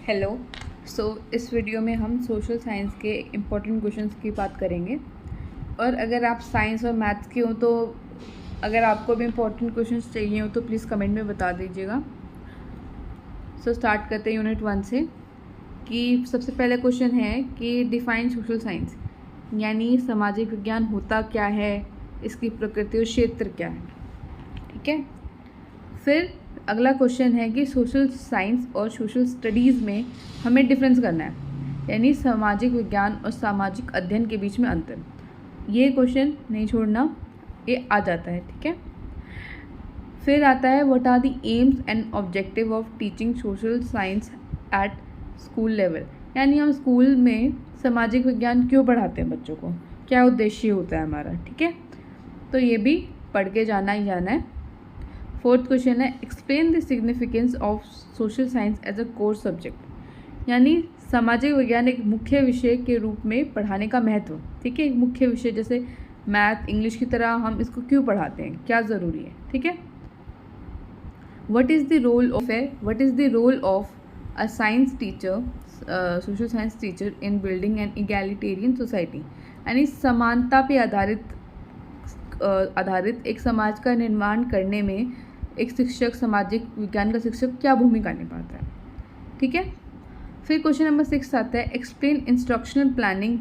Hello. इस video में हम सोशल साइंस के इम्पोर्टेंट क्वेश्चंस की बात करेंगे। और अगर आप साइंस और मैथ्स के हो तो अगर आपको भी इम्पोर्टेंट क्वेश्चंस चाहिए हो तो प्लीज़ कमेंट में बता दीजिएगा। स्टार्ट करते हैं यूनिट 1 से। कि सबसे पहले क्वेश्चन है कि डिफाइन सोशल साइंस, यानी सामाजिक विज्ञान होता क्या है, इसकी प्रकृति और क्षेत्र क्या है। ठीक है। फिर अगला क्वेश्चन है कि सोशल साइंस और सोशल स्टडीज़ में हमें डिफरेंस करना है, यानी सामाजिक विज्ञान और सामाजिक अध्ययन के बीच में अंतर। ये क्वेश्चन नहीं छोड़ना, ये आ जाता है। ठीक है। फिर आता है what are the aims and objective of teaching social science at school level, यानी हम स्कूल में सामाजिक विज्ञान क्यों पढ़ाते हैं बच्चों को, क्या उद्देश्य होता है हमारा। ठीक है। तो ये भी पढ़ के जाना ही जाना है। फोर्थ क्वेश्चन है explain the significance of social science as a core subject, यानी सामाजिक विज्ञान एक मुख्य विषय के रूप में पढ़ाने का महत्व। ठीक है। एक मुख्य विषय जैसे मैथ, इंग्लिश की तरह हम इसको क्यों पढ़ाते हैं, क्या ज़रूरी है। ठीक है। What is the role of a science teacher, social science teacher in building an egalitarian society, यानी समानता पे आधारित एक समाज का निर्माण करने में एक शिक्षक, सामाजिक विज्ञान का शिक्षक क्या भूमिका निभाता है। ठीक है। फिर क्वेश्चन नंबर 6 आता है एक्सप्लेन इंस्ट्रक्शनल प्लानिंग।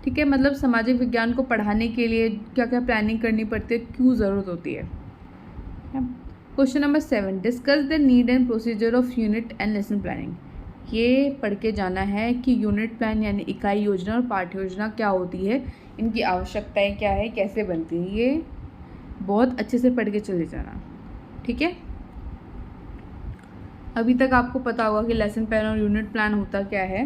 ठीक है। मतलब सामाजिक विज्ञान को पढ़ाने के लिए क्या क्या प्लानिंग करनी पड़ती है, क्यों ज़रूरत होती है। Question number 7 discuss the need and procedure of unit and lesson planning. ये पढ़ के जाना है कि यूनिट प्लान यानी इकाई योजना और पाठ्य योजना क्या होती है, इनकी आवश्यकताएं क्या है, कैसे बनती है, ये बहुत अच्छे से पढ़ के चले जाना। ठीक है। अभी तक आपको पता होगा कि लेसन प्लान और यूनिट प्लान होता क्या है,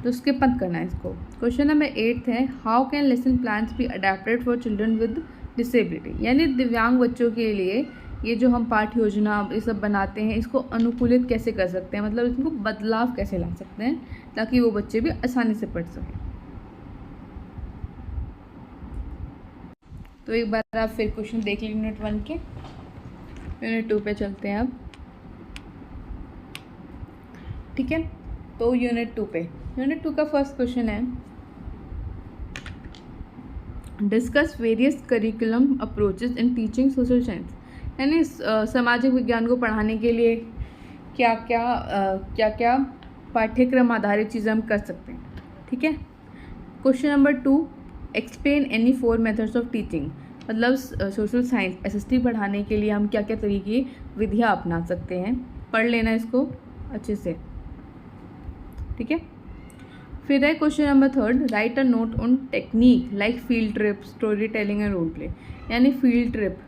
तो स्किप मत करना है इसको। क्वेश्चन नंबर 8 है how can lesson plans be adapted for children with disability, यानी दिव्यांग बच्चों के लिए ये जो हम पाठ्य योजना ये सब बनाते हैं इसको अनुकूलित कैसे कर सकते हैं, मतलब इसको बदलाव कैसे ला सकते हैं ताकि वो बच्चे भी आसानी से पढ़ सकें। तो एक बार आप फिर क्वेश्चन देख लीजिए यूनिट 1 के। यूनिट 2 पे चलते हैं अब। ठीक है। तो यूनिट 2 का फर्स्ट क्वेश्चन है discuss various curriculum approaches in teaching social science, यानी सामाजिक विज्ञान को पढ़ाने के लिए क्या क्या पाठ्यक्रम आधारित चीज़ें हम कर सकते हैं। ठीक है। Question number 2 explain any 4 methods of teaching, मतलब सोशल साइंस SST पढ़ाने के लिए हम क्या क्या तरीके विधियाँ अपना सकते हैं। पढ़ लेना इसको अच्छे से। ठीक है। फिर है question number 3 write a note on technique like field trip, story telling and role play, यानी फील्ड ट्रिप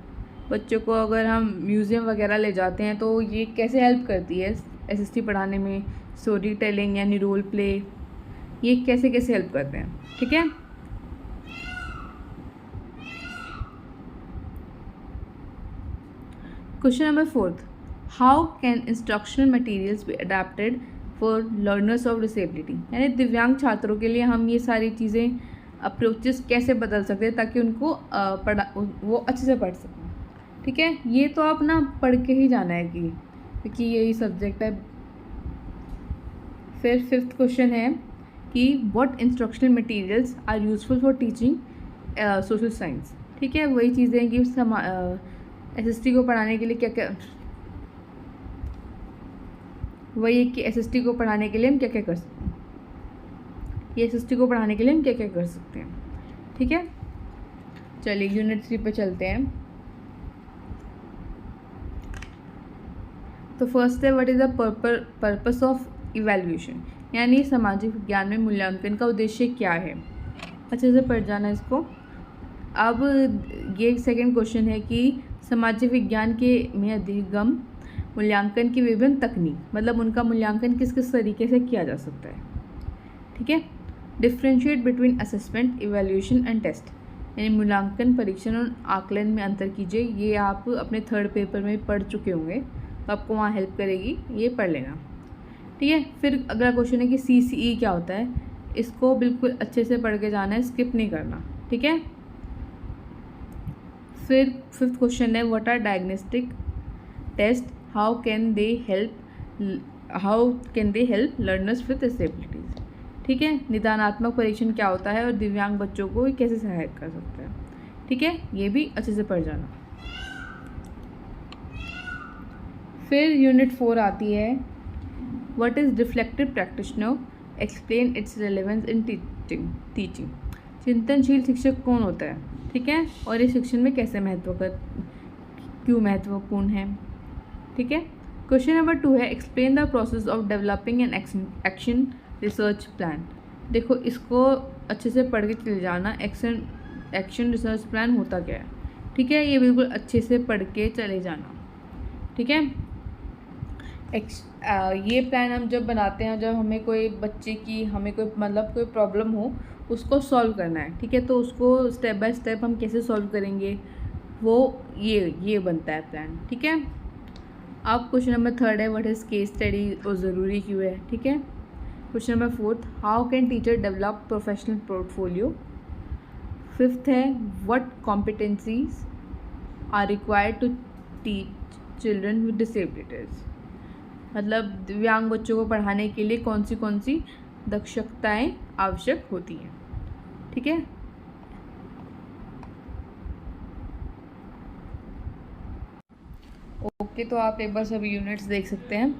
बच्चों को अगर हम म्यूज़ियम वगैरह ले जाते हैं तो ये कैसे हेल्प करती है SST पढ़ाने में। स्टोरी टेलिंग यानी रोल प्ले, ये कैसे कैसे हेल्प करते हैं। ठीक है। Question number 4 how can instructional materials be adapted for learners of disability, यानी दिव्यांग छात्रों के लिए हम ये सारी चीज़ें अप्रोचेस कैसे बदल सकते हैं ताकि उनको वो अच्छे से पढ़ सकें। ठीक है। ये तो आप ना पढ़ के ही जाना है क्योंकि यही सब्जेक्ट है। फिर 5th क्वेश्चन है कि what instructional materials are useful for teaching social science. ठीक है। वही चीज़ें हैं कि SST को पढ़ाने के लिए क्या क्या, वही है कि SST को पढ़ाने के लिए हम क्या क्या कर सकते हैं, ये SST को पढ़ाने के लिए हम क्या क्या कर सकते हैं। ठीक है। चलिए यूनिट 3 पे चलते हैं। तो फर्स्ट है what is the purpose of evaluation, यानी सामाजिक विज्ञान में मूल्यांकन का उद्देश्य क्या है। अच्छे से पढ़ जाना इसको। अब ये सेकंड क्वेश्चन है कि सामाजिक विज्ञान के में अधिगम मूल्यांकन की विभिन्न तकनीक, मतलब उनका मूल्यांकन किस किस तरीके से किया जा सकता है। ठीक है। Differentiate between assessment, evaluation and test, यानी मूल्यांकन, परीक्षण और आकलन में अंतर कीजिए। ये आप अपने 3rd पेपर में पढ़ चुके होंगे तो आपको वहाँ हेल्प करेगी, ये पढ़ लेना। ठीक है। फिर अगला क्वेश्चन है कि CCE क्या होता है, इसको बिल्कुल अच्छे से पढ़ के जाना है, स्किप नहीं करना। ठीक है। फिर 5th क्वेश्चन है what are diagnostic test, how can they help how can they help learners with disabilities. ठीक है, निदानात्मक परीक्षण क्या होता है और दिव्यांग बच्चों को कैसे सहायक कर सकते हैं। ठीक है, ये भी अच्छे से पढ़ जाना। फिर यूनिट 4 आती है, what is reflective practitioner, explain it's relevance in teaching. चिंतनशील शिक्षक कौन होता है, ठीक है, और इस शिक्षण में कैसे क्यों महत्वपूर्ण है। ठीक है, क्वेश्चन नंबर 2 है, explain the process of developing an action research plan. देखो, इसको अच्छे से पढ़ के चले जाना, एक्शन रिसर्च प्लान होता क्या है। ठीक है, ये बिल्कुल अच्छे से पढ़ के चले जाना। ठीक है, ये प्लान हम जब बनाते हैं, जब हमें कोई बच्चे की कोई प्रॉब्लम हो, उसको सॉल्व करना है। ठीक है, तो उसको स्टेप बाय स्टेप हम कैसे सॉल्व करेंगे, वो ये बनता है प्लान। ठीक है, अब क्वेश्चन नंबर 3 है, व्हाट इज़ केस स्टडी और ज़रूरी क्यों है। ठीक है, question number 4, how can teacher develop professional portfolio. 5th है, what competencies are required to teach children with disabilities. मतलब दिव्यांग बच्चों को पढ़ाने के लिए कौन सी दक्षताएं आवश्यक होती हैं। ठीक है, ओके, तो आप एक बार सभी यूनिट्स देख सकते हैं।